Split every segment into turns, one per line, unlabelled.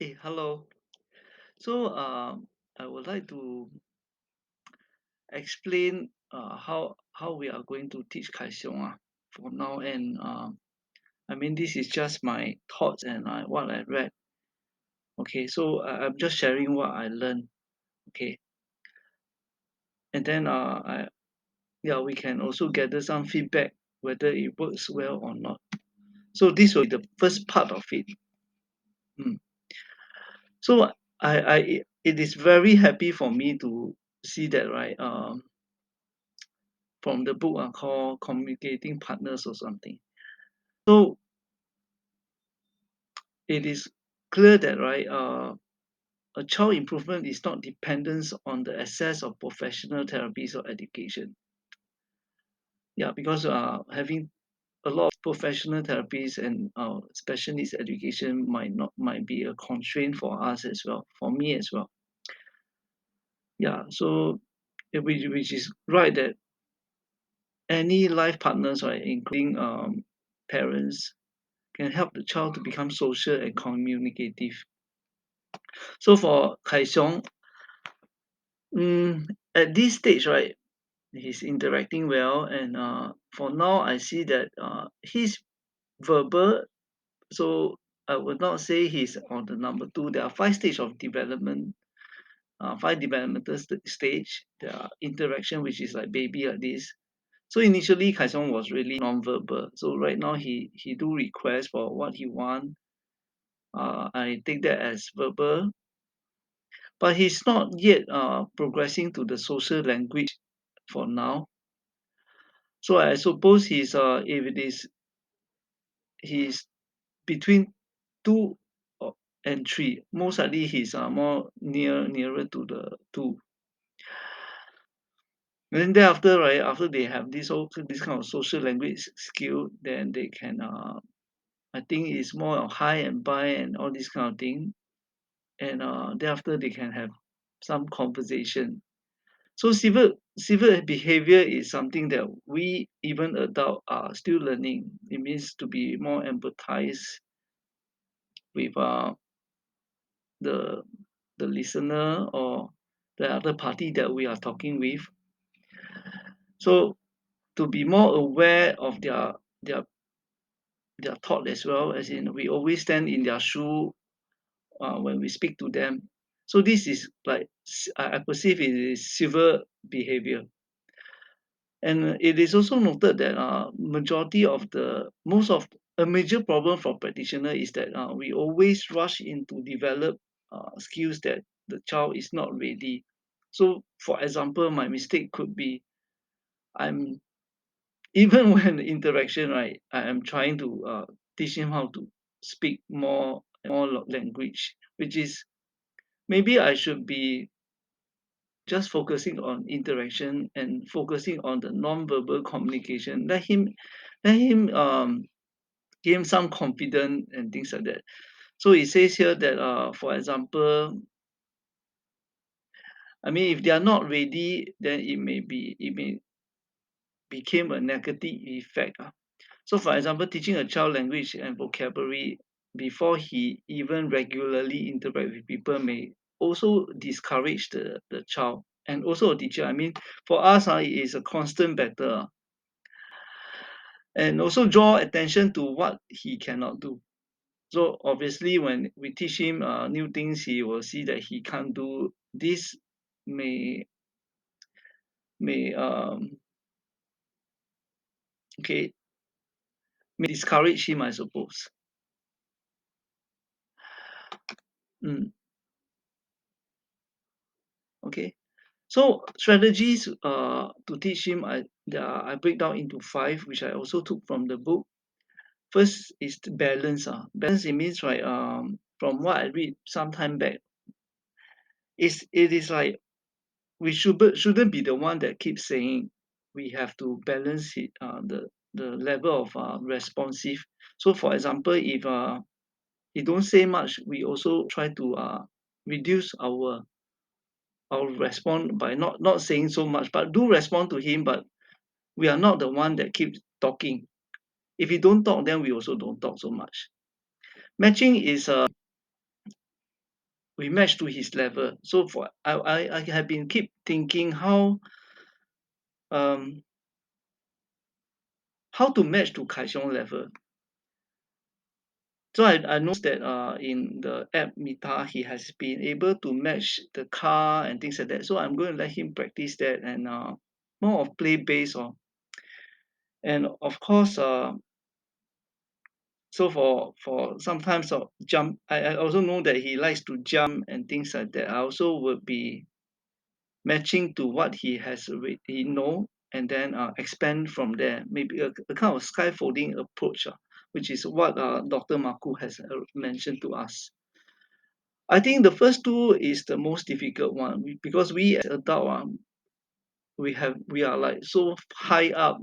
Hey, hello. So, I would like to explain how we are going to teach Xiong for now, and I mean this is just my thoughts and what I read. Okay, so I'm just sharing what I learned. Okay, and then yeah, we can also gather some feedback whether it works well or not. So this will be the first part of it. Mm. So it is very happy for me to see that, right? From the book called Communicating Partners or something. So it is clear that, right, a child improvement is not dependent on the access of professional therapies or education. Yeah, because having a lot of professional therapies and special needs education might be a constraint for us as well, for me as well. Yeah, so which is right that any life partners, right, including parents, can help the child to become social and communicative. So for Kai Xiong, at this stage, right, he's interacting well, and for now, I see that he's verbal. So I would not say he's on the number two. There are five stages of development, five developmental stage. There are interaction, which is like baby like this. So initially, Kai Xiong was really non-verbal. So right now, he do request for what he want. I take that as verbal, but he's not yet progressing to the social language for now. So I suppose if it is he's between two and three, most likely he's more nearer to the two. And then thereafter, right, after they have this kind of social language skill, then they can I think it's more of hi and bye and all this kind of thing. And thereafter they can have some conversation. So civil behavior is something that we even adult are still learning. It means to be more empathize with the the listener or the other party that we are talking with. So to be more aware of their their thought as well, as in we always stand in their shoe when we speak to them. So this is like I perceive it is civil behavior. And it is also noted that majority of the most of a major problem for practitioner is that we always rush into develop skills that the child is not ready. So, for example, my mistake could be I'm even when interaction, right, I am trying to teach him how to speak more language, which is maybe I should be just focusing on interaction and focusing on the non-verbal communication. Let him give him some confidence and things like that. So it says here that for example, I mean if they are not ready, then it may become a negative effect. So for example, teaching a child language and vocabulary before he even regularly interact with people may also discourage the child and also a teacher. I mean, for us, it is a constant battle and also draw attention to what he cannot do. So obviously, when we teach him new things, he will see that he can't do this. May may okay may discourage him, I suppose. Mm, okay. So strategies to teach him, I break down into five, which I also took from the book. First is the balance. Balance it means, right, from what I read some time back, it is like we shouldn't be the one that keeps saying we have to balance it, the level of responsive. So for example, if he don't say much, we also try to reduce our respond by not saying so much, but do respond to him, but we are not the one that keeps talking. If we don't talk, then we also don't talk so much. Matching is we match to his level. So for I have been keep thinking um how to match to Kai Xiong level. So I noticed that in the app Mita, he has been able to match the car and things like that. So I'm going to let him practice that and more of play based or and of course so for sometimes of jump I also know that he likes to jump and things like that. I also would be matching to what he has already he know and then expand from there. Maybe a kind of scaffolding approach, which is what Dr. Maku has mentioned to us. I think the first two is the most difficult one because we as adult we are like so high up.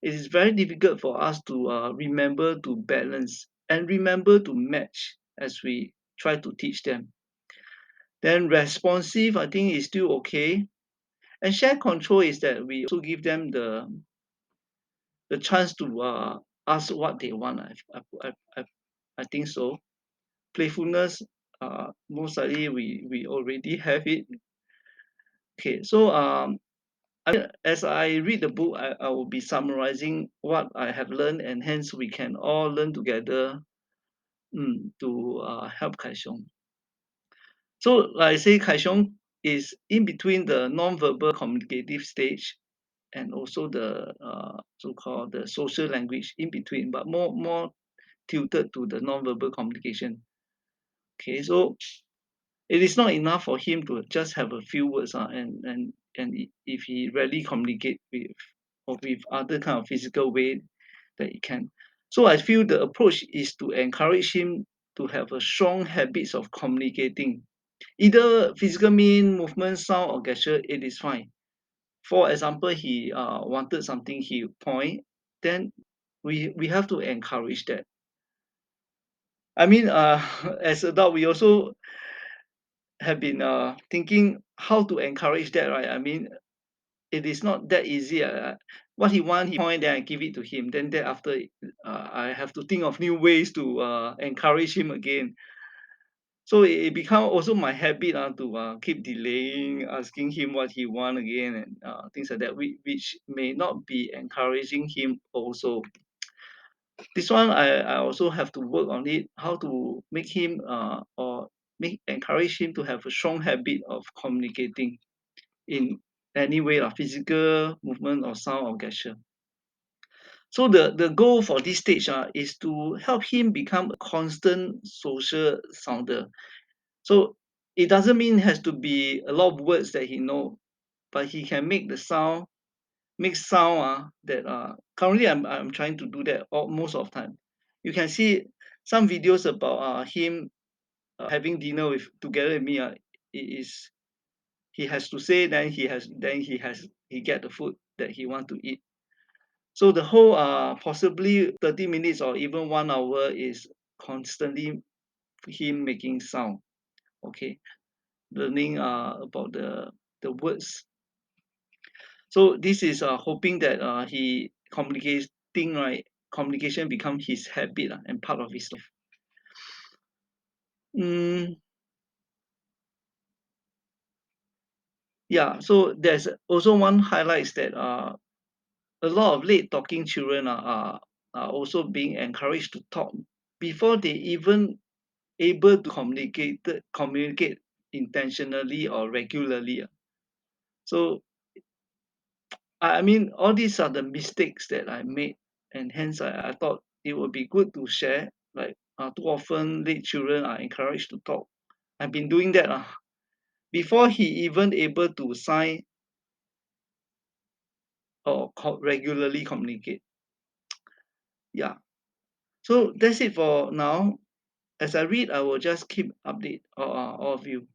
It is very difficult for us to remember to balance and remember to match as we try to teach them. Then responsive, I think is still okay. And share control is that we also give them the chance to ask what they want. I think so. Playfulness, most likely we already have it. Okay, so as I read the book, I will be summarizing what I have learned, and hence we can all learn together to help Kai Xiong. So, like I say, Kai Xiong is in between the non-verbal communicative stage and also the so-called the social language in between, but more tilted to the non-verbal communication. Okay, so it is not enough for him to just have a few words and if he rarely communicate with or with other kind of physical way that he can. So I feel the approach is to encourage him to have a strong habits of communicating. Either physical mean, movement, sound or gesture, it is fine. For example, he wanted something, he point, then we have to encourage that. I mean, as adult, we also have been thinking how to encourage that, right? I mean, it is not that easy. What he want, he point, then I give it to him. Then thereafter, I have to think of new ways to encourage him again. So it become also my habit to keep delaying, asking him what he want again, and things like that, which may not be encouraging him also. This one I also have to work on it, how to make him or make encourage him to have a strong habit of communicating in any way, physical movement or sound or gesture. So the goal for this stage is to help him become a constant social sounder. So it doesn't mean has to be a lot of words that he know, but he can make the sound, make sound that currently I'm trying to do that most of the time. You can see some videos about him having dinner with together with me. It is he has to say he get the food that he want to eat. So the whole possibly 30 minutes or even 1 hour is constantly him making sound. Okay, learning about the words. So this is hoping that he communicating right communication become his habit and part of his life. Mm, yeah, so there's also one highlights that a lot of late talking children are also being encouraged to talk before they even able to communicate intentionally or regularly. So I mean all these are the mistakes that I made, and hence I thought it would be good to share. Like too often late children are encouraged to talk. I've been doing that before he even able to sign or regularly communicate. Yeah. So that's it for now. As I read, I will just keep update all of you.